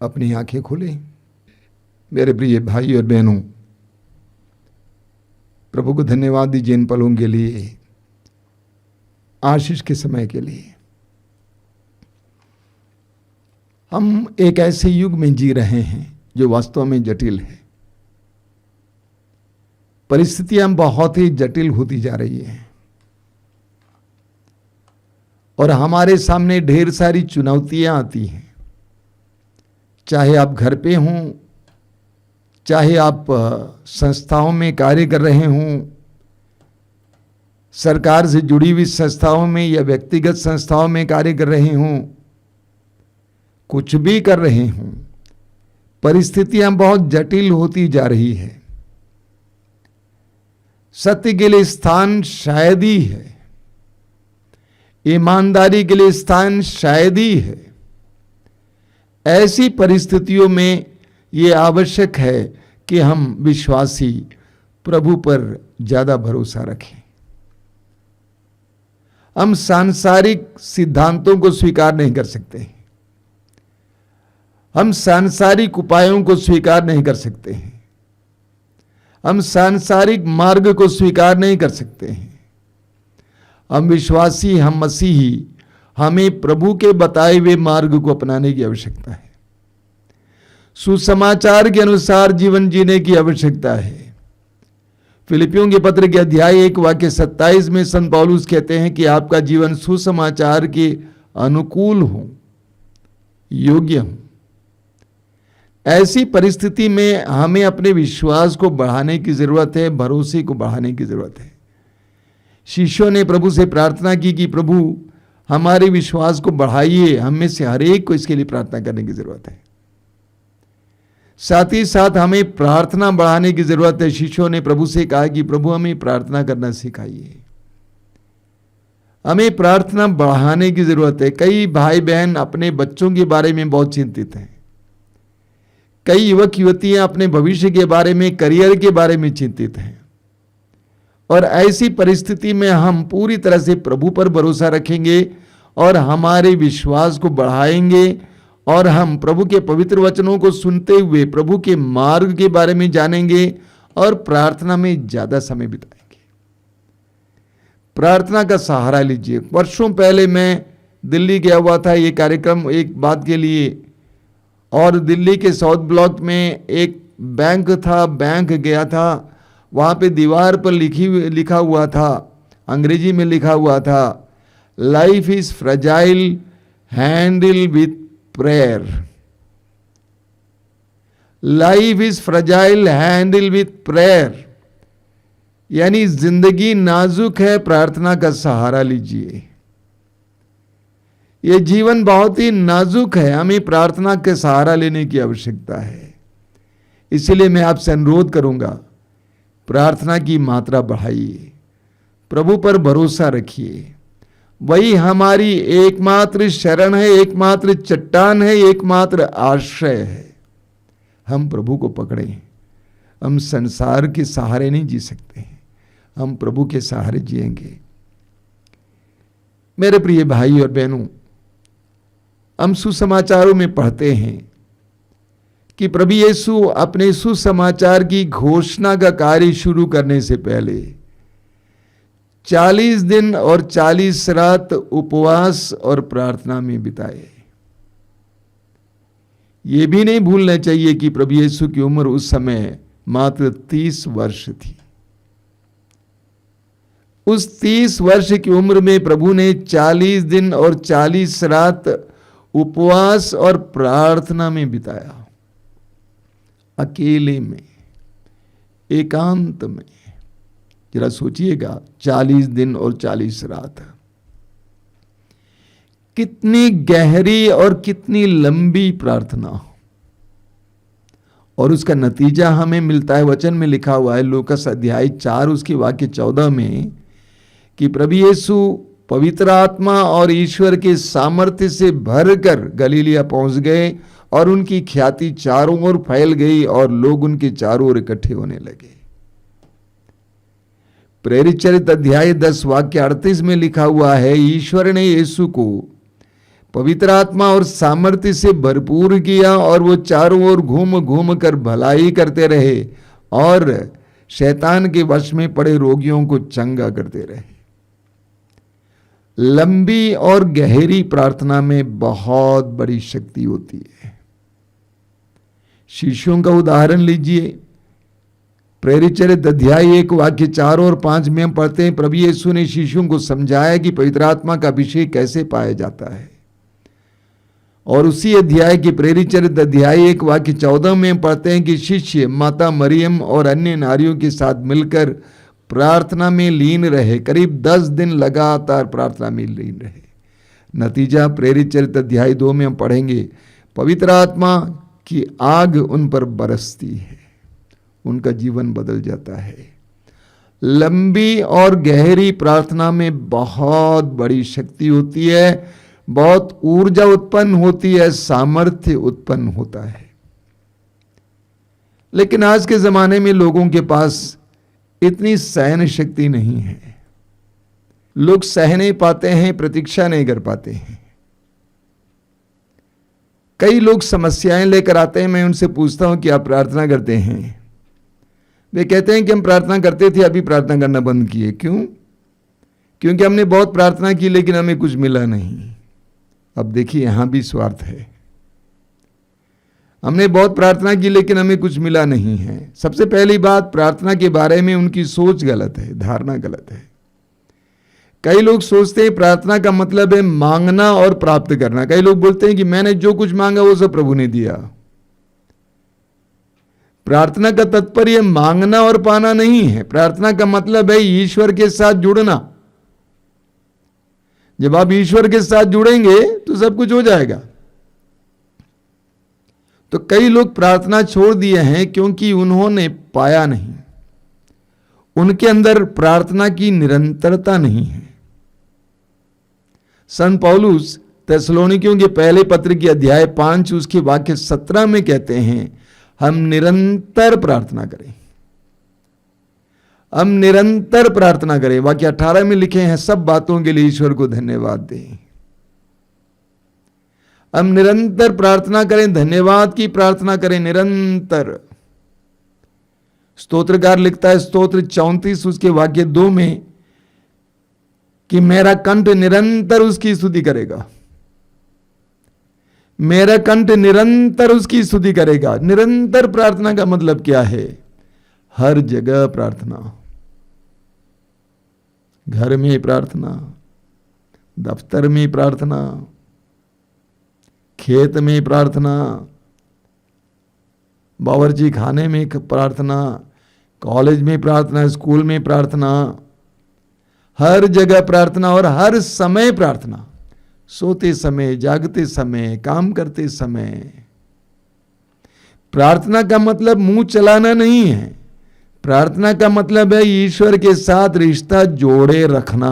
अपनी आंखें खोलें। मेरे प्रिय भाई और बहनों, प्रभु को धन्यवाद दीजिए इन पलों के लिए, आशीष के समय के लिए। हम एक ऐसे युग में जी रहे हैं जो वास्तव में जटिल है। परिस्थितियां बहुत ही जटिल होती जा रही हैं और हमारे सामने ढेर सारी चुनौतियां आती हैं। चाहे आप घर पे हों, चाहे आप संस्थाओं में कार्य कर रहे हों, सरकार से जुड़ी हुई संस्थाओं में या व्यक्तिगत संस्थाओं में कार्य कर रहे हों, कुछ भी कर रहे हों, परिस्थितियां बहुत जटिल होती जा रही है। सत्य के लिए स्थान शायद ही है, ईमानदारी के लिए स्थान शायद ही है। ऐसी परिस्थितियों में यह आवश्यक है कि हम विश्वासी प्रभु पर ज्यादा भरोसा रखें। हम सांसारिक सिद्धांतों को स्वीकार नहीं कर सकते, हम सांसारिक उपायों को स्वीकार नहीं कर सकते हैं, हम सांसारिक मार्ग को स्वीकार नहीं कर सकते हैं। हम विश्वासी, हम मसीही, हमें प्रभु के बताए हुए मार्ग को अपनाने की आवश्यकता है। सुसमाचार के अनुसार जीवन जीने की आवश्यकता है। फिलिपियों के पत्र के अध्याय 1 वाक्य 27 में संत पौलुस कहते हैं कि आपका जीवन सुसमाचार के अनुकूल हो, योग्य हो। ऐसी परिस्थिति में हमें अपने विश्वास को बढ़ाने की जरूरत है, भरोसे को बढ़ाने की जरूरत है। शिष्यों ने प्रभु से प्रार्थना की कि प्रभु हमारे विश्वास को बढ़ाइए। हम में से हर एक को इसके लिए प्रार्थना करने की जरूरत है। साथ ही साथ हमें प्रार्थना बढ़ाने की जरूरत है। शिष्यों ने प्रभु से कहा कि प्रभु हमें प्रार्थना करना सिखाइए। हमें प्रार्थना बढ़ाने की जरूरत है। कई भाई बहन अपने बच्चों के बारे में बहुत चिंतित हैं। कई युवक युवतियां अपने भविष्य के बारे में, करियर के बारे में चिंतित हैं। और ऐसी परिस्थिति में हम पूरी तरह से प्रभु पर भरोसा रखेंगे और हमारे विश्वास को बढ़ाएंगे और हम प्रभु के पवित्र वचनों को सुनते हुए प्रभु के मार्ग के बारे में जानेंगे और प्रार्थना में ज्यादा समय बिताएंगे। प्रार्थना का सहारा लीजिए। वर्षों पहले मैं दिल्ली गया हुआ था ये कार्यक्रम एक बात के लिए, और दिल्ली के साउथ ब्लॉक में एक बैंक था, बैंक गया था। वहाँ पे दीवार पर लिखा हुआ था, अंग्रेजी में लिखा हुआ था, life is fragile, handle with prayer. Life is fragile, handle with prayer. यानी जिंदगी नाजुक है, प्रार्थना का सहारा लीजिए। ये जीवन बहुत ही नाजुक है, हमें प्रार्थना के सहारा लेने की आवश्यकता है। इसलिए मैं आपसे अनुरोध करूंगा, प्रार्थना की मात्रा बढ़ाइए, प्रभु पर भरोसा रखिए। वही हमारी एकमात्र शरण है, एकमात्र चट्टान है, एकमात्र आश्रय है। हम प्रभु को पकड़ें। हम संसार के सहारे नहीं जी सकते, हम प्रभु के सहारे जिएंगे। मेरे प्रिय भाई और बहनों, हम सुसमाचारों में पढ़ते हैं कि प्रभु यीशु अपने सुसमाचार की घोषणा का कार्य शुरू करने से पहले 40 दिन और 40 रात उपवास और प्रार्थना में बिताए। यह भी नहीं भूलना चाहिए कि प्रभु यीशु की उम्र उस समय मात्र 30 वर्ष थी। उस 30 वर्ष की उम्र में प्रभु ने 40 दिन और 40 रात उपवास और प्रार्थना में बिताया, अकेले में, एकांत में। जरा सोचिएगा, 40 दिन और 40 रात, कितनी गहरी और कितनी लंबी प्रार्थना। और उसका नतीजा हमें मिलता है, वचन में लिखा हुआ है लूकास अध्याय 4 उसके वाक्य 14 में कि प्रभु यीशु पवित्र आत्मा और ईश्वर के सामर्थ्य से भरकर गलीलिया पहुंच गए और उनकी ख्याति चारों ओर फैल गई और लोग उनके चारों ओर इकट्ठे होने लगे। प्रेरित चरित्र अध्याय 10 वाक्य 38 में लिखा हुआ है, ईश्वर ने यीशु को पवित्र आत्मा और सामर्थ्य से भरपूर किया और वो चारों ओर घूम घूम कर भलाई करते रहे और शैतान के वश में पड़े रोगियों को चंगा करते रहे। लंबी और गहरी प्रार्थना में बहुत बड़ी शक्ति होती है। शिष्यों का उदाहरण लीजिए। प्रेरित चरित्र अध्याय 1 वाक्य 4 और 5 में हम पढ़ते हैं, प्रभु यीशु ने शिष्यों को समझाया कि पवित्र आत्मा का अभिषेक कैसे पाया जाता है। और उसी अध्याय की प्रेरित चरित्र अध्याय 1 वाक्य 14 में पढ़ते हैं कि शिष्य माता मरियम और अन्य नारियों के साथ मिलकर प्रार्थना में लीन रहे। करीब 10 दिन लगातार प्रार्थना में लीन रहे। नतीजा प्रेरित चरित्र अध्याय 2 में हम पढ़ेंगे, पवित्र आत्मा की आग उन पर बरसती है, उनका जीवन बदल जाता है। लंबी और गहरी प्रार्थना में बहुत बड़ी शक्ति होती है, बहुत ऊर्जा उत्पन्न होती है, सामर्थ्य उत्पन्न होता है। लेकिन आज के जमाने में लोगों के पास इतनी सहन शक्ति नहीं है। लोग सह नहीं पाते हैं, प्रतीक्षा नहीं कर पाते हैं। कई लोग समस्याएं लेकर आते हैं, मैं उनसे पूछता हूं कि आप प्रार्थना करते हैं? वे कहते हैं कि हम प्रार्थना करते थे, अभी प्रार्थना करना बंद किए। क्यों? क्योंकि हमने बहुत प्रार्थना की लेकिन हमें कुछ मिला नहीं। अब देखिए, यहां भी स्वार्थ है। हमने बहुत प्रार्थना की लेकिन हमें कुछ मिला नहीं है। सबसे पहली बात, प्रार्थना के बारे में उनकी सोच गलत है, धारणा गलत है। कई लोग सोचते हैं प्रार्थना का मतलब है मांगना और प्राप्त करना। कई लोग बोलते हैं कि मैंने जो कुछ मांगा वो सब प्रभु ने दिया। प्रार्थना का तात्पर्य मांगना और पाना नहीं है। प्रार्थना का मतलब है ईश्वर के साथ जुड़ना। जब आप ईश्वर के साथ जुड़ेंगे तो सब कुछ हो जाएगा। तो कई लोग प्रार्थना छोड़ दिए हैं क्योंकि उन्होंने पाया नहीं, उनके अंदर प्रार्थना की निरंतरता नहीं है। संत पौलुस थिस्सलुनीकियों के पहले पत्र की अध्याय 5 उसके वाक्य 17 में कहते हैं, हम निरंतर प्रार्थना करें, हम निरंतर प्रार्थना करें। वाक्य 18 में लिखे हैं, सब बातों के लिए ईश्वर को धन्यवाद दें। हम निरंतर प्रार्थना करें, धन्यवाद की प्रार्थना करें निरंतर। स्तोत्रकार लिखता है स्तोत्र 34 उसके वाक्य 2 में कि मेरा कंठ निरंतर उसकी स्तुति करेगा, मेरा कंठ निरंतर उसकी स्तुति करेगा। निरंतर प्रार्थना का मतलब क्या है? हर जगह प्रार्थना, घर में प्रार्थना, दफ्तर में प्रार्थना, खेत में प्रार्थना, बावर्ची खाने में प्रार्थना, कॉलेज में प्रार्थना, स्कूल में प्रार्थना, हर जगह प्रार्थना और हर समय प्रार्थना। सोते समय, जागते समय, काम करते समय। प्रार्थना का मतलब मुंह चलाना नहीं है। प्रार्थना का मतलब है ईश्वर के साथ रिश्ता जोड़े रखना।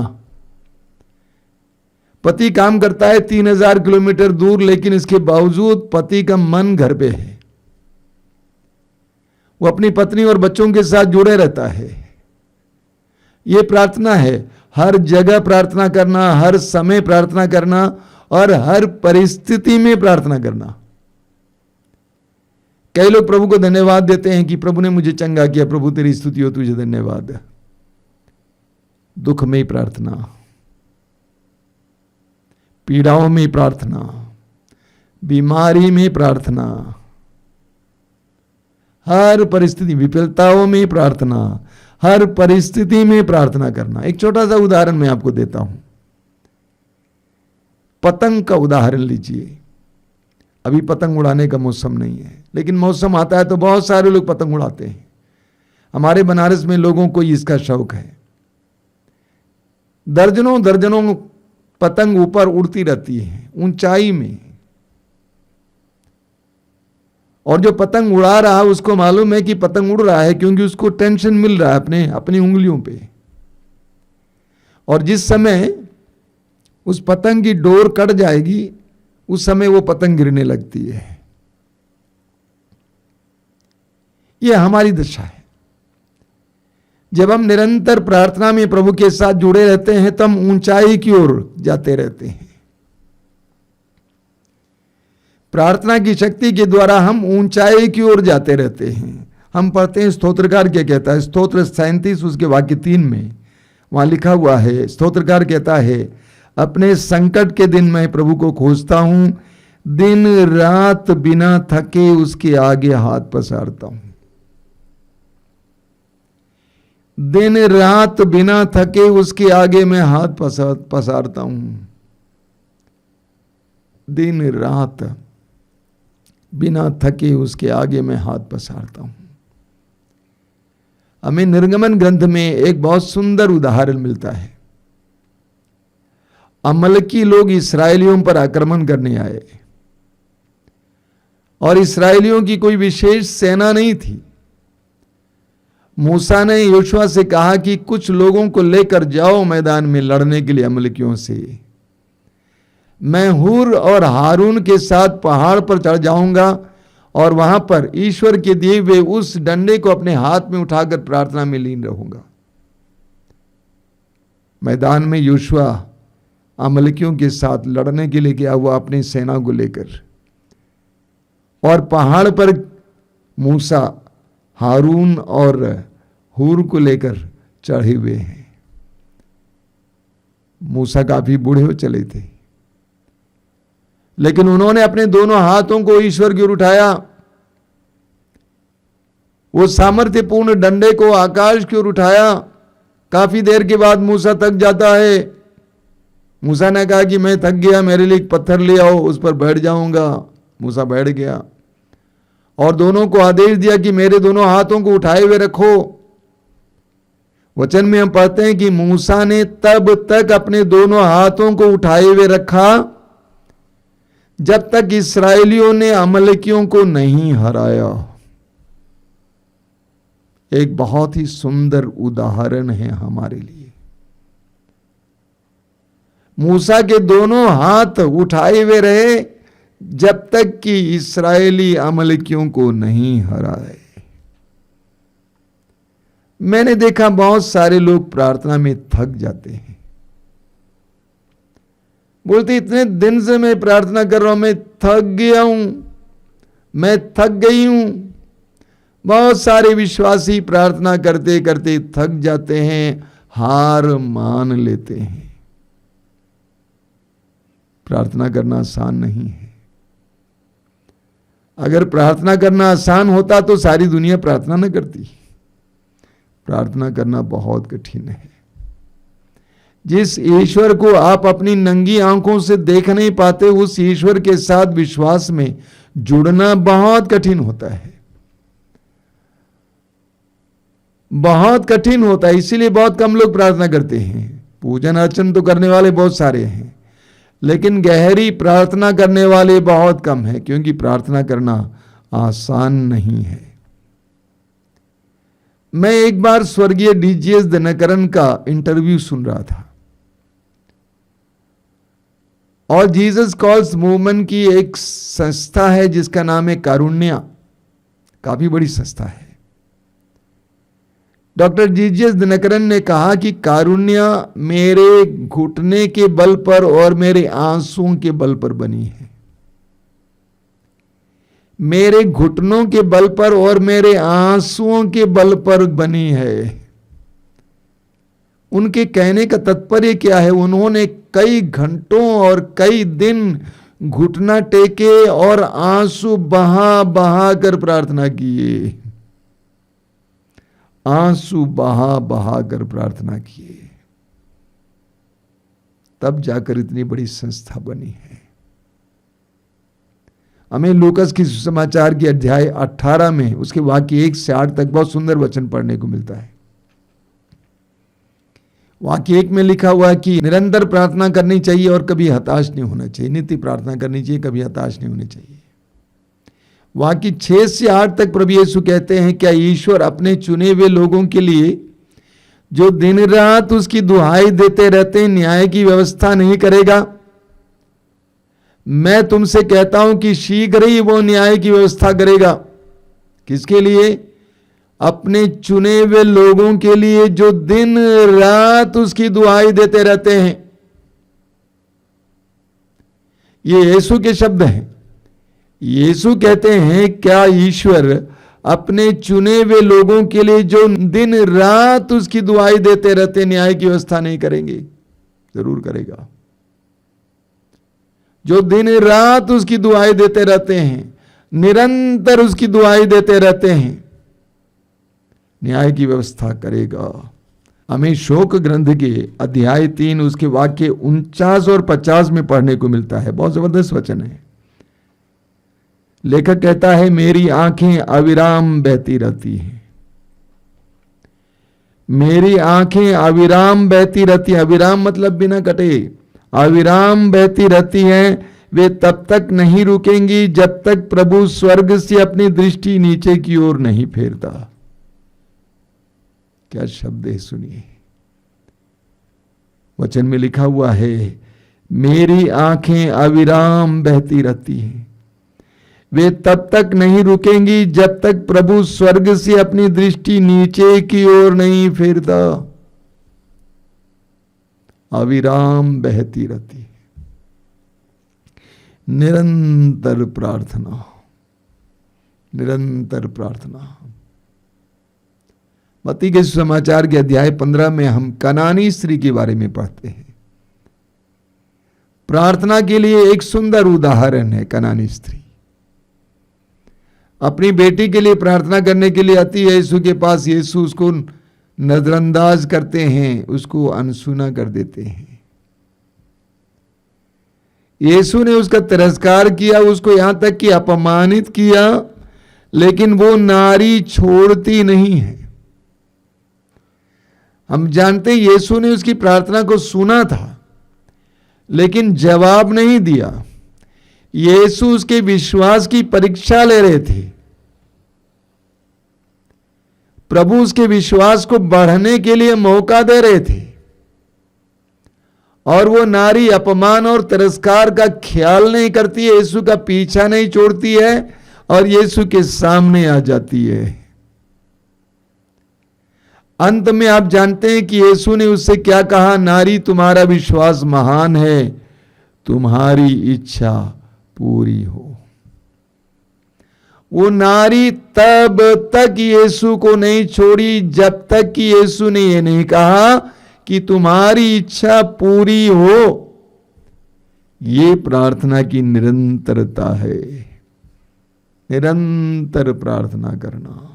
पति काम करता है 3000 किलोमीटर दूर, लेकिन इसके बावजूद पति का मन घर पे है। वो अपनी पत्नी और बच्चों के साथ जुड़े रहता है। ये प्रार्थना है। हर जगह प्रार्थना करना, हर समय प्रार्थना करना और हर परिस्थिति में प्रार्थना करना। कई लोग प्रभु को धन्यवाद देते हैं कि प्रभु ने मुझे चंगा किया, प्रभु तेरी स्तुति हो, तुझे धन्यवाद। दुख में प्रार्थना, पीड़ाओं में प्रार्थना, बीमारी में प्रार्थना, हर परिस्थिति, विफलताओं में प्रार्थना, हर परिस्थिति में प्रार्थना करना। एक छोटा सा उदाहरण मैं आपको देता हूं। पतंग का उदाहरण लीजिए। अभी पतंग उड़ाने का मौसम नहीं है, लेकिन मौसम आता है तो बहुत सारे लोग पतंग उड़ाते हैं। हमारे बनारस में लोगों को इसका शौक है। दर्जनों दर्जनों पतंग ऊपर उड़ती रहती है ऊंचाई में, और जो पतंग उड़ा रहा है उसको मालूम है कि पतंग उड़ रहा है, क्योंकि उसको टेंशन मिल रहा है अपनी उंगलियों पे। और जिस समय उस पतंग की डोर कट जाएगी उस समय वो पतंग गिरने लगती है। ये हमारी दशा है। जब हम निरंतर प्रार्थना में प्रभु के साथ जुड़े रहते हैं तो हम ऊंचाई की ओर जाते रहते हैं। प्रार्थना की शक्ति के द्वारा हम ऊंचाई की ओर जाते रहते हैं। हम पढ़ते हैं स्तोत्रकार क्या कहता है, स्तोत्र 37 उसके वाक्य 3 में वहां लिखा हुआ है, स्तोत्रकार कहता है, अपने संकट के दिन मैं प्रभु को खोजता हूं, दिन रात बिना थके उसके आगे हाथ पसारता हूं। दिन रात बिना थके उसके आगे मैं हाथ पसारता हूं। दिन रात बिना थके उसके आगे मैं हाथ पसारता हूं। हमें निर्गमन ग्रंथ में एक बहुत सुंदर उदाहरण मिलता है। अमलकी लोग इस्राएलियों पर आक्रमण करने आए और इस्राएलियों की कोई विशेष सेना नहीं थी। मूसा ने योशुआ से कहा कि कुछ लोगों को लेकर जाओ मैदान में लड़ने के लिए अमलकियों से। मैं हूर और हारून के साथ पहाड़ पर चढ़ जाऊंगा और वहां पर ईश्वर के दिए हुए उस डंडे को अपने हाथ में उठाकर प्रार्थना में लीन रहूंगा। मैदान में योशुआ अमलकियों के साथ लड़ने के लिए गया हुआ अपनी सेना को लेकर, और पहाड़ पर मूसा हारून और हूर को लेकर चढ़े हुए हैं। मूसा काफी बूढ़े हो चले थे, लेकिन उन्होंने अपने दोनों हाथों को ईश्वर की ओर उठाया। वो सामर्थ्यपूर्ण डंडे को आकाश की ओर उठाया। काफी देर के बाद मूसा थक जाता है। मूसा ने कहा कि मैं थक गया, मेरे लिए एक पत्थर ले आओ, उस पर बैठ जाऊंगा। मूसा बैठ गया और दोनों को आदेश दिया कि मेरे दोनों हाथों को उठाए हुए रखो। वचन में हम पढ़ते हैं कि मूसा ने तब तक अपने दोनों हाथों को उठाए हुए रखा जब तक इस्राएलियों ने अमलकियों को नहीं हराया। एक बहुत ही सुंदर उदाहरण है हमारे लिए। मूसा के दोनों हाथ उठाए हुए रहे जब तक कि इस्राएली अमलकियों को नहीं हराए। मैंने देखा बहुत सारे लोग प्रार्थना में थक जाते हैं, बोलते इतने दिन से मैं प्रार्थना कर रहा हूं, मैं थक गया हूं, मैं थक गई हूं। बहुत सारे विश्वासी प्रार्थना करते करते थक जाते हैं, हार मान लेते हैं। प्रार्थना करना आसान नहीं है। अगर प्रार्थना करना आसान होता तो सारी दुनिया प्रार्थना न करती। प्रार्थना करना बहुत कठिन है। जिस ईश्वर को आप अपनी नंगी आंखों से देख नहीं पाते, उस ईश्वर के साथ विश्वास में जुड़ना बहुत कठिन होता है, बहुत कठिन होता है। इसीलिए बहुत कम लोग प्रार्थना करते हैं। पूजन अर्चन तो करने वाले बहुत सारे हैं, लेकिन गहरी प्रार्थना करने वाले बहुत कम हैं, क्योंकि प्रार्थना करना आसान नहीं है। मैं एक बार स्वर्गीय डीजीएस दिनकरन का इंटरव्यू सुन रहा था, और जीसस कॉल्स मूवमेंट की एक संस्था है जिसका नाम है कारुण्या, काफी बड़ी संस्था है। डॉक्टर जीजीएस दिनकरन ने कहा कि कारुण्या मेरे घुटने के बल पर और मेरे आंसुओं के बल पर बनी है। मेरे घुटनों के बल पर और मेरे आंसुओं के बल पर बनी है। उनके कहने का तात्पर्य क्या है? उन्होंने कई घंटों और कई दिन घुटना टेके और आंसू बहा बहा कर प्रार्थना किए, आंसू बहा बहा कर प्रार्थना किए, तब जाकर इतनी बड़ी संस्था बनी है। हमें लूकास की सुसमाचार की अध्याय 18 में उसके वाक्य 1 से 8 तक बहुत सुंदर वचन पढ़ने को मिलता है। वाक्य 1 में लिखा हुआ है कि निरंतर प्रार्थना करनी चाहिए और कभी हताश नहीं होना चाहिए। नित्य प्रार्थना करनी चाहिए, कभी हताश नहीं होनी चाहिए। वाक्य 6 से 8 तक प्रभु यीशु कहते हैं, क्या ईश्वर अपने चुने हुए लोगों के लिए जो दिन रात उसकी दुहाई देते रहते हैं न्याय की व्यवस्था नहीं करेगा? मैं तुमसे कहता हूं कि शीघ्र ही वो न्याय की व्यवस्था करेगा। किसके लिए? अपने चुने हुए लोगों के लिए जो दिन रात उसकी दुहाई देते रहते हैं। ये यीशु के शब्द हैं। यीशु कहते हैं, क्या ईश्वर अपने चुने हुए लोगों के लिए जो दिन रात उसकी दुआई देते रहते न्याय की व्यवस्था नहीं करेंगे? जरूर करेगा। जो दिन रात उसकी दुआई देते रहते हैं, निरंतर उसकी दुआई देते रहते हैं, न्याय की व्यवस्था करेगा। हमें शोक ग्रंथ के अध्याय 3 उसके वाक्य 49 और 50 में पढ़ने को मिलता है। बहुत जबरदस्त वचन है। लेखक कहता है, मेरी आंखें अविराम बहती रहती हैं। मेरी आंखें अविराम बहती रहती हैं। अविराम मतलब बिना कटे। अविराम बहती रहती हैं। वे तब तक नहीं रुकेंगी जब तक प्रभु स्वर्ग से अपनी दृष्टि नीचे की ओर नहीं फेरता। क्या शब्द है, सुनिए। वचन में लिखा हुआ है, मेरी आंखें अविराम बहती रहती हैं। वे तब तक नहीं रुकेंगी जब तक प्रभु स्वर्ग से अपनी दृष्टि नीचे की ओर नहीं फेरता। अविराम बहती रहती है। निरंतर प्रार्थना, निरंतर प्रार्थना। मत्ती के समाचार के अध्याय 15 में हम कनानी स्त्री के बारे में पढ़ते हैं। प्रार्थना के लिए एक सुंदर उदाहरण है। कनानी स्त्री अपनी बेटी के लिए प्रार्थना करने के लिए आती है यीशु के पास। यीशु उसको नजरअंदाज करते हैं, उसको अनसुना कर देते हैं। यीशु ने उसका तिरस्कार किया, उसको यहां तक कि अपमानित किया, लेकिन वो नारी छोड़ती नहीं है। हम जानते हैं यीशु ने उसकी प्रार्थना को सुना था, लेकिन जवाब नहीं दिया। यीशु उसके विश्वास की परीक्षा ले रहे थे। प्रभु उसके विश्वास को बढ़ने के लिए मौका दे रहे थे, और वो नारी अपमान और तिरस्कार का ख्याल नहीं करती है, यीशु का पीछा नहीं छोड़ती है और यीशु के सामने आ जाती है। अंत में आप जानते हैं कि यीशु ने उससे क्या कहा? नारी, तुम्हारा विश्वास महान है, तुम्हारी इच्छा पूरी हो। वो नारी तब तक यीशु को नहीं छोड़ी जब तक कि यीशु ने ये नहीं कहा कि तुम्हारी इच्छा पूरी हो। ये प्रार्थना की निरंतरता है। निरंतर प्रार्थना करना।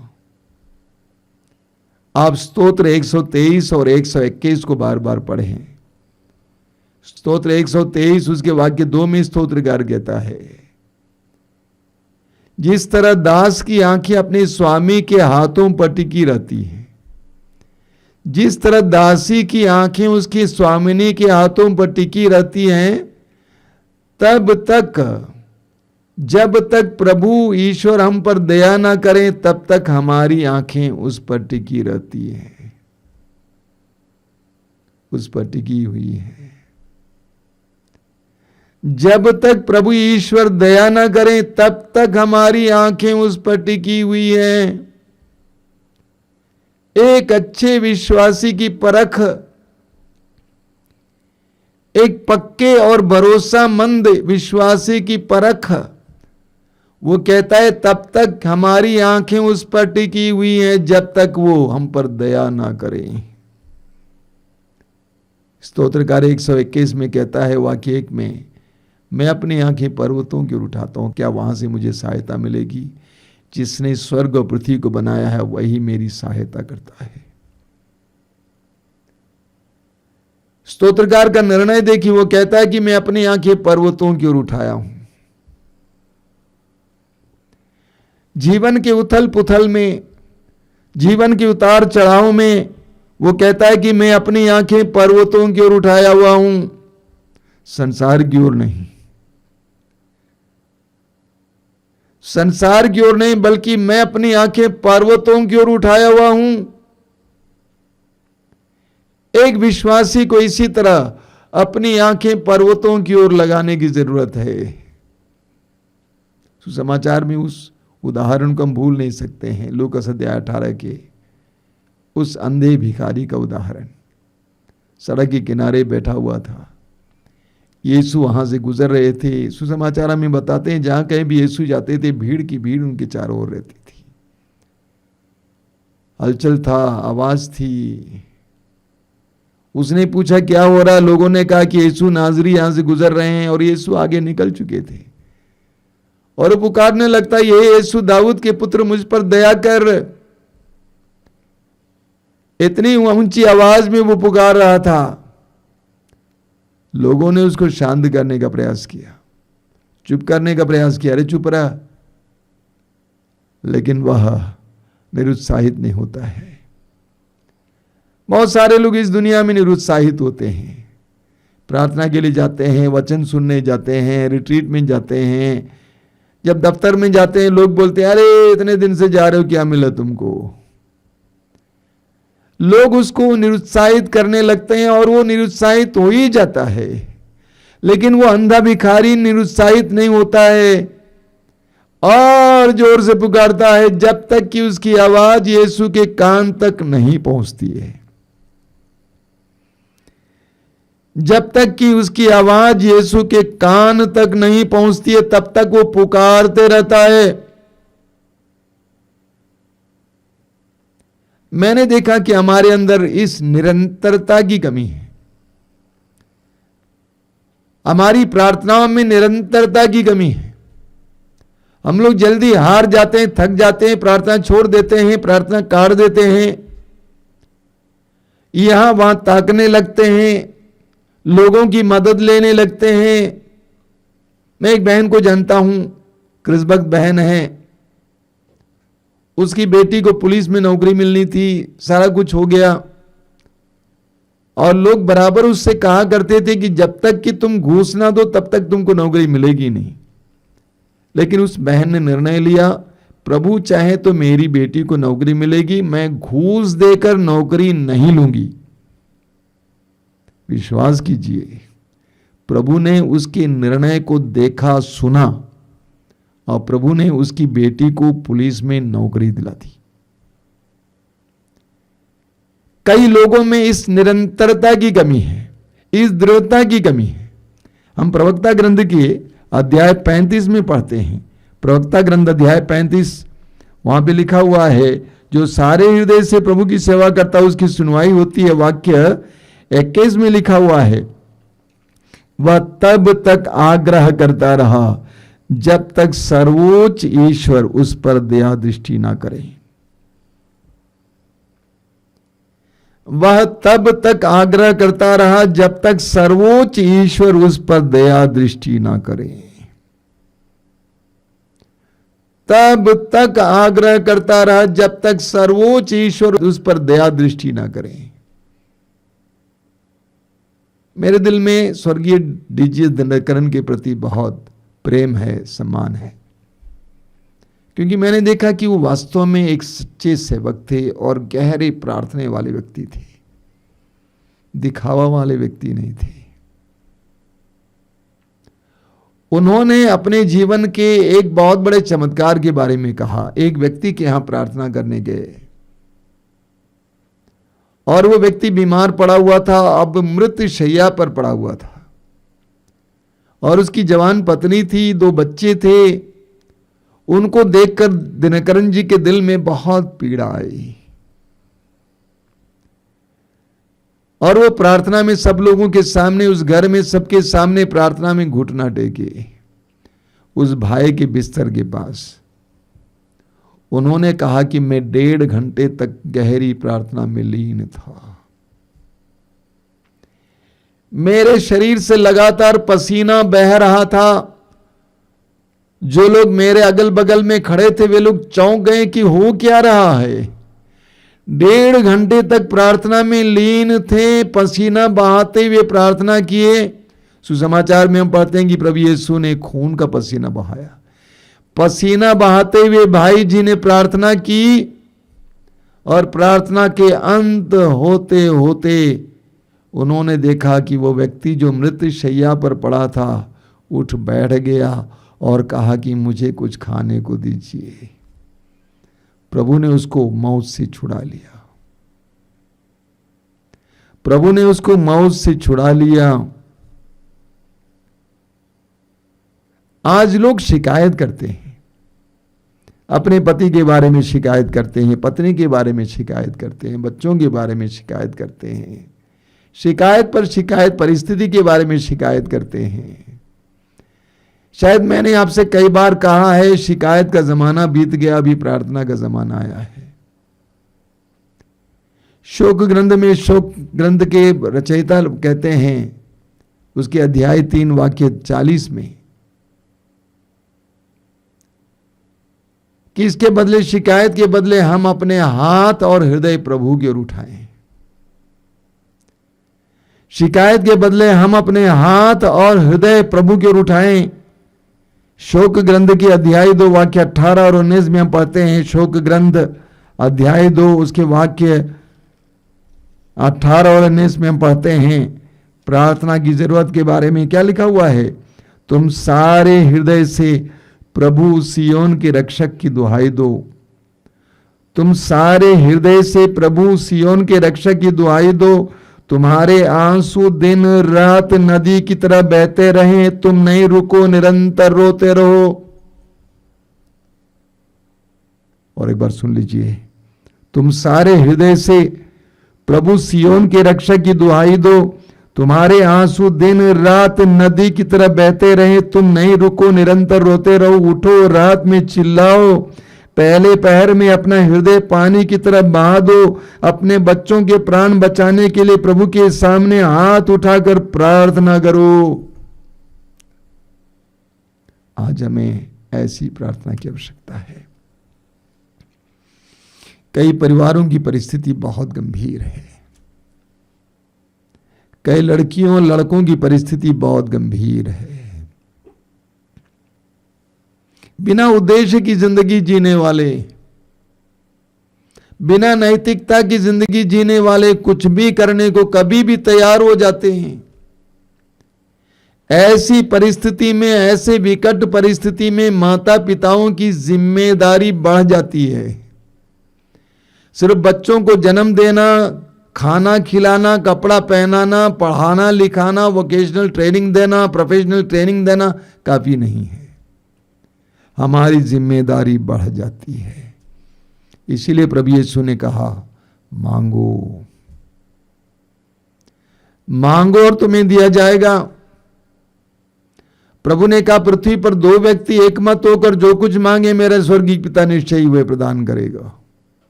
आप स्तोत्र 123 और 121 को बार बार पढ़ें। स्तोत्र 123 उसके वाक्य 2 में स्तोत्रकार कहता है, जिस तरह दास की आंखें अपने स्वामी के हाथों पर टिकी रहती हैं, जिस तरह दासी की आंखें उसकी स्वामिनी के हाथों पर टिकी रहती हैं, तब तक, जब तक प्रभु ईश्वर हम पर दया ना करें, तब तक हमारी आंखें उस पर टिकी रहती हैं, उस पर टिकी हुई है। जब तक प्रभु ईश्वर दया ना करें, तब तक हमारी आंखें उस पर टिकी हुई हैं। एक अच्छे विश्वासी की परख, एक पक्के और भरोसामंद विश्वासी की परख, वो कहता है तब तक हमारी आंखें उस पर टिकी हुई हैं जब तक वो हम पर दया ना करें। स्तोत्रकार 121 में कहता है वाक्य 1 में, मैं अपनी आंखें पर्वतों की ओर उठाता हूं, क्या वहां से मुझे सहायता मिलेगी? जिसने स्वर्ग और पृथ्वी को बनाया है वही मेरी सहायता करता है। स्तोत्रकार का निर्णय देखिए, वो कहता है कि मैं अपनी आंखें पर्वतों की ओर उठाया हूं। जीवन के उथल पुथल में, जीवन के उतार चढ़ाव में वो कहता है कि मैं अपनी आंखें पर्वतों की ओर उठाया हुआ हूं, संसार की ओर नहीं। संसार की ओर नहीं, बल्कि मैं अपनी आंखें पर्वतों की ओर उठाया हुआ हूं। एक विश्वासी को इसी तरह अपनी आंखें पर्वतों की ओर लगाने की जरूरत है। सुसमाचार में उस उदाहरण को हम भूल नहीं सकते हैं। लूका अध्याय 18 के उस अंधे भिखारी का उदाहरण। सड़क के किनारे बैठा हुआ था, यीशु वहां से गुजर रहे थे। सुसमाचार में बताते हैं जहां कहीं भी यीशु जाते थे भीड़ की भीड़ उनके चारों ओर रहती थी। हलचल था, आवाज थी। उसने पूछा क्या हो रहा है? लोगों ने कहा कि यीशु नाजरी यहां से गुजर रहे हैं, और यीशु आगे निकल चुके थे और पुकारने लगता, ये यीशु दाऊद के पुत्र मुझ पर दया कर। इतनी ऊंची आवाज में वो पुकार रहा था। लोगों ने उसको शांत करने का प्रयास किया, चुप करने का प्रयास किया, अरे चुप रहा, लेकिन वह निरुत्साहित नहीं होता है। बहुत सारे लोग इस दुनिया में निरुत्साहित होते हैं। प्रार्थना के लिए जाते हैं, वचन सुनने जाते हैं, रिट्रीट में जाते हैं, जब दफ्तर में जाते हैं लोग बोलते हैं अरे इतने दिन से जा रहे हो, क्या मिला तुमको? लोग उसको निरुत्साहित करने लगते हैं और वो निरुत्साहित हो ही जाता है। लेकिन वो अंधा भिखारी निरुत्साहित नहीं होता है और जोर से पुकारता है जब तक कि उसकी आवाज यीशु के कान तक नहीं पहुंचती है। जब तक कि उसकी आवाज यीशु के कान तक नहीं पहुंचती है तब तक वो पुकारते रहता है। मैंने देखा कि हमारे अंदर इस निरंतरता की कमी है। हमारी प्रार्थनाओं में निरंतरता की कमी है। हम लोग जल्दी हार जाते हैं, थक जाते हैं, प्रार्थना छोड़ देते हैं, प्रार्थना काट देते हैं, यहां वहां ताकने लगते हैं, लोगों की मदद लेने लगते हैं। मैं एक बहन को जानता हूं, क्रिसबक बहन है, उसकी बेटी को पुलिस में नौकरी मिलनी थी, सारा कुछ हो गया और लोग बराबर उससे कहा करते थे कि जब तक कि तुम घूस ना दो तब तक तुमको नौकरी मिलेगी नहीं। लेकिन उस बहन ने निर्णय लिया, प्रभु चाहे तो मेरी बेटी को नौकरी मिलेगी, मैं घूस देकर नौकरी नहीं लूंगी। विश्वास कीजिए, प्रभु ने उसके निर्णय को देखा, सुना और प्रभु ने उसकी बेटी को पुलिस में नौकरी दिला दी। कई लोगों में इस निरंतरता की कमी है, इस दृढ़ता की कमी है। हम प्रवक्ता ग्रंथ के अध्याय 35 में पढ़ते हैं, प्रवक्ता ग्रंथ अध्याय 35, वहां पे लिखा हुआ है जो सारे हृदय से प्रभु की सेवा करता है उसकी सुनवाई होती है। वाक्य 21 में लिखा हुआ है, वह तब तक आग्रह करता रहा जब तक सर्वोच्च ईश्वर उस पर दया दृष्टि ना करे। वह तब तक आग्रह करता रहा जब तक सर्वोच्च ईश्वर उस पर दया दृष्टि ना करे। तब तक आग्रह करता रहा जब तक सर्वोच्च ईश्वर उस पर दया दृष्टि ना करे। मेरे दिल में स्वर्गीय डीजी दिनकरन के प्रति बहुत प्रेम है, सम्मान है, क्योंकि मैंने देखा कि वो वास्तव में एक सच्चे सेवक थे और गहरे प्रार्थने वाले व्यक्ति थे, दिखावा वाले व्यक्ति नहीं थे। उन्होंने अपने जीवन के एक बहुत बड़े चमत्कार के बारे में कहा। एक व्यक्ति के यहां प्रार्थना करने गए और वो व्यक्ति बीमार पड़ा हुआ था, अब मृत शैया पर पड़ा हुआ था और उसकी जवान पत्नी थी, 2 बच्चे थे। उनको देखकर दिनकरन जी के दिल में बहुत पीड़ा आई और वो प्रार्थना में सब लोगों के सामने, उस घर में सबके सामने प्रार्थना में घुटना टेके उस भाई के बिस्तर के पास। उन्होंने कहा कि मैं 1.5 घंटे तक गहरी प्रार्थना में लीन था। मेरे शरीर से लगातार पसीना बह रहा था। जो लोग मेरे अगल बगल में खड़े थे वे लोग चौंक गए कि हो क्या रहा है। 1.5 घंटे तक प्रार्थना में लीन थे, पसीना बहाते हुए प्रार्थना किए। सुसमाचार में हम पढ़ते हैं कि प्रभु यीशु ने खून का पसीना बहाया। पसीना बहाते हुए भाई जी ने प्रार्थना की और प्रार्थना के अंत होते होते उन्होंने देखा कि वो व्यक्ति जो मृत शैया पर पड़ा था उठ बैठ गया और कहा कि मुझे कुछ खाने को दीजिए। प्रभु ने उसको मौत से छुड़ा लिया। प्रभु ने उसको मौत से छुड़ा लिया। आज लोग शिकायत करते हैं, अपने पति के बारे में शिकायत करते हैं, पत्नी के बारे में शिकायत करते हैं, बच्चों के बारे में शिकायत करते हैं, शिकायत पर शिकायत, परिस्थिति के बारे में शिकायत करते हैं। शायद मैंने आपसे कई बार कहा है, शिकायत का जमाना बीत गया, अभी प्रार्थना का जमाना आया है। शोक ग्रंथ में, शोक ग्रंथ के रचयिता कहते हैं, उसके अध्याय 3 वाक्य 40 में, कि इसके बदले, शिकायत के बदले हम अपने हाथ और हृदय प्रभु की ओर उठाएं। शिकायत के बदले हम अपने हाथ और हृदय प्रभु की ओर उठाएं। शोक ग्रंथ के अध्याय 2 वाक्य 18 और 19 में हम पढ़ते हैं। शोक ग्रंथ अध्याय 2 उसके वाक्य 18 और 19 में हम पढ़ते हैं, प्रार्थना की जरूरत के बारे में क्या लिखा हुआ है? तुम सारे हृदय से प्रभु सियोन के रक्षक की दुहाई दो। तुम सारे हृदय से प्रभु सियोन के रक्षक की दुहाई दो। तुम्हारे आंसू दिन रात नदी की तरह बहते रहें, तुम नहीं रुको, निरंतर रोते रहो। और एक बार सुन लीजिए, तुम सारे हृदय से प्रभु सियोन के रक्षक की दुहाई दो। तुम्हारे आंसू दिन रात नदी की तरह बहते रहे, तुम नहीं रुको, निरंतर रोते रहो। उठो, रात में चिल्लाओ, पहले पहर में अपना हृदय पानी की तरह बहा दो। अपने बच्चों के प्राण बचाने के लिए प्रभु के सामने हाथ उठाकर प्रार्थना करो। आज हमें ऐसी प्रार्थना की आवश्यकता है। कई परिवारों की परिस्थिति बहुत गंभीर है। कई लड़कियों लड़कों की परिस्थिति बहुत गंभीर है। बिना उद्देश्य की जिंदगी जीने वाले, बिना नैतिकता की जिंदगी जीने वाले कुछ भी करने को कभी भी तैयार हो जाते हैं। ऐसी परिस्थिति में, ऐसे विकट परिस्थिति में माता पिताओं की जिम्मेदारी बढ़ जाती है। सिर्फ बच्चों को जन्म देना, खाना खिलाना, कपड़ा पहनाना, पढ़ाना लिखाना, वोकेशनल ट्रेनिंग देना, प्रोफेशनल ट्रेनिंग देना काफी नहीं है। हमारी जिम्मेदारी बढ़ जाती है। इसीलिए प्रभु यीशु ने कहा, मांगो, मांगो और तुम्हें दिया जाएगा। प्रभु ने कहा, पृथ्वी पर 2 व्यक्ति एक मत होकर जो कुछ मांगे मेरे स्वर्गीय पिता निश्चय ही वह प्रदान करेगा।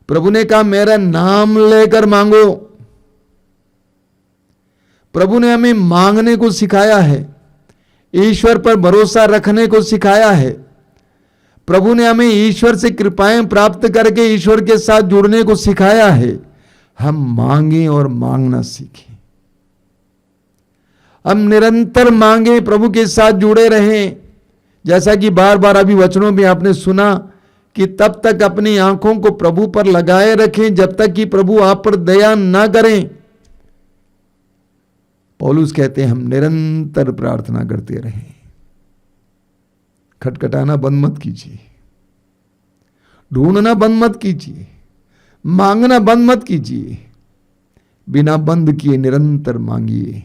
प्रभु ने कहा, मेरा नाम लेकर मांगो। प्रभु ने हमें मांगने को सिखाया है, ईश्वर पर भरोसा रखने को सिखाया है। प्रभु ने हमें ईश्वर से कृपाएं प्राप्त करके ईश्वर के साथ जुड़ने को सिखाया है। हम मांगें और मांगना सीखें। हम निरंतर मांगें, प्रभु के साथ जुड़े रहें। जैसा कि बार बार अभी वचनों में आपने सुना कि तब तक अपनी आंखों को प्रभु पर लगाए रखें जब तक कि प्रभु आप पर दया ना करें। पौलुस कहते हैं, हम निरंतर प्रार्थना करते रहें। खटखटाना बंद मत कीजिए, ढूंढना बंद मत कीजिए, मांगना बंद मत कीजिए। बिना बंद किए निरंतर मांगिए,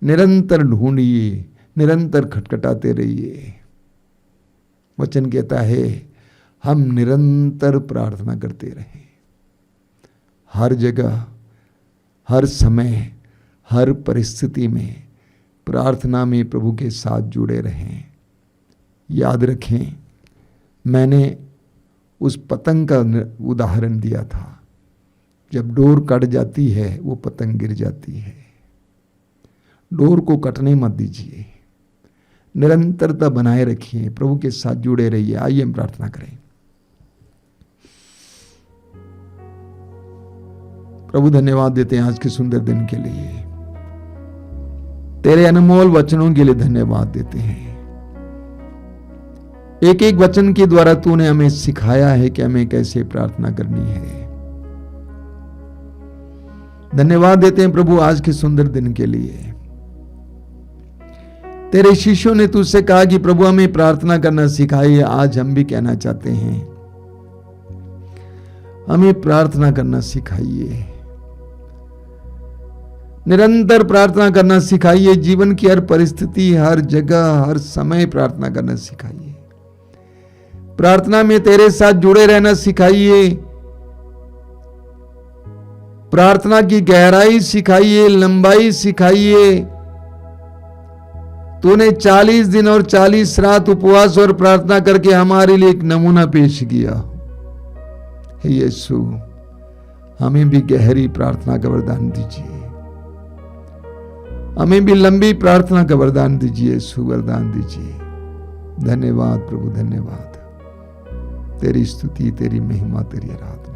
निरंतर ढूंढिए, निरंतर खटखटाते रहिए। वचन कहता है, हम निरंतर प्रार्थना करते रहें। हर जगह, हर समय, हर परिस्थिति में प्रार्थना में प्रभु के साथ जुड़े रहें। याद रखें, मैंने उस पतंग का उदाहरण दिया था। जब डोर कट जाती है वो पतंग गिर जाती है। डोर को कटने मत दीजिए, निरंतरता बनाए रखिए, प्रभु के साथ जुड़े रहिए। आइए हम प्रार्थना करें। प्रभु धन्यवाद देते हैं आज के सुंदर दिन के लिए, तेरे अनमोल वचनों के लिए धन्यवाद देते हैं। एक एक वचन के द्वारा तूने हमें सिखाया है कि हमें कैसे प्रार्थना करनी है। धन्यवाद देते हैं प्रभु आज के सुंदर दिन के लिए। तेरे शिष्यों ने तुझसे कहा कि प्रभु हमें प्रार्थना करना सिखाइए। आज हम भी कहना चाहते हैं, हमें प्रार्थना करना सिखाइए। निरंतर प्रार्थना करना सिखाइए। जीवन की हर परिस्थिति, हर जगह, हर समय प्रार्थना करना सिखाइए। प्रार्थना में तेरे साथ जुड़े रहना सिखाइए। प्रार्थना की गहराई सिखाइए, लंबाई सिखाइए। तूने 40 दिन और 40 रात उपवास और प्रार्थना करके हमारे लिए एक नमूना पेश किया। हे यीशु, हमें भी गहरी प्रार्थना का वरदान दीजिए, हमें भी लंबी प्रार्थना का वरदान दीजिए। यीशु, वरदान दीजिए। धन्यवाद प्रभु, धन्यवाद। तेरी स्तुति, तेरी महिमा, तेरी आराधना।